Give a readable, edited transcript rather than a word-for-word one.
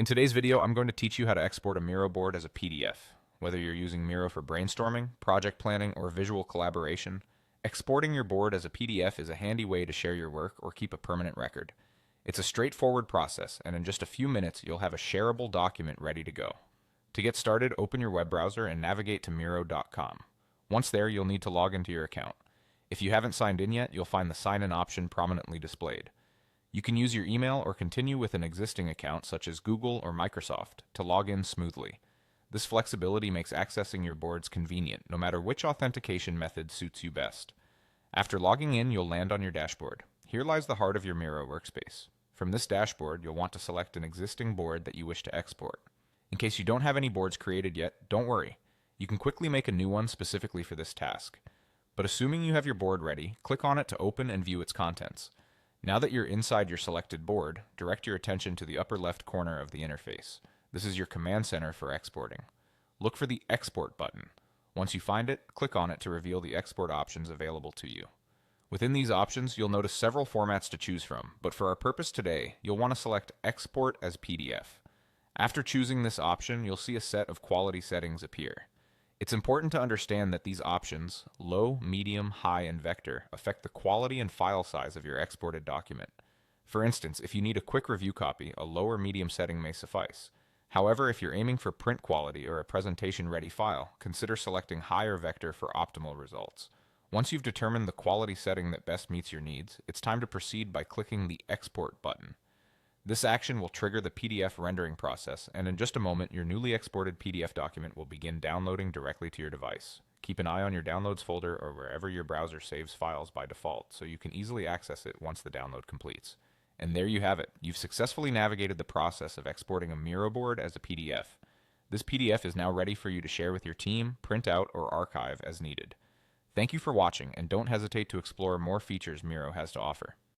In today's video, I'm going to teach you how to export a Miro board as a PDF. Whether you're using Miro for brainstorming, project planning, or visual collaboration, exporting your board as a PDF is a handy way to share your work or keep a permanent record. It's a straightforward process, and in just a few minutes, you'll have a shareable document ready to go. To get started, open your web browser and navigate to Miro.com. Once there, you'll need to log into your account. If you haven't signed in yet, you'll find the sign in option prominently displayed. You can use your email or continue with an existing account such as Google or Microsoft to log in smoothly. This flexibility makes accessing your boards convenient, no matter which authentication method suits you best. After logging in, you'll land on your dashboard. Here lies the heart of your Miro workspace. From this dashboard, you'll want to select an existing board that you wish to export. In case you don't have any boards created yet, don't worry. You can quickly make a new one specifically for this task. But assuming you have your board ready, click on it to open and view its contents. Now that you're inside your selected board, direct your attention to the upper left corner of the interface. This is your command center for exporting. Look for the Export button. Once you find it, click on it to reveal the export options available to you. Within these options, you'll notice several formats to choose from, but for our purpose today, you'll want to select Export as PDF. After choosing this option, you'll see a set of quality settings appear. It's important to understand that these options, low, medium, high, and vector, affect the quality and file size of your exported document. For instance, if you need a quick review copy, a low or medium setting may suffice. However, if you're aiming for print quality or a presentation-ready file, consider selecting higher vector for optimal results. Once you've determined the quality setting that best meets your needs, it's time to proceed by clicking the Export button. This action will trigger the PDF rendering process, and in just a moment, your newly exported PDF document will begin downloading directly to your device. Keep an eye on your Downloads folder or wherever your browser saves files by default, so you can easily access it once the download completes. And there you have it. You've successfully navigated the process of exporting a Miro board as a PDF. This PDF is now ready for you to share with your team, print out, or archive as needed. Thank you for watching, and don't hesitate to explore more features Miro has to offer.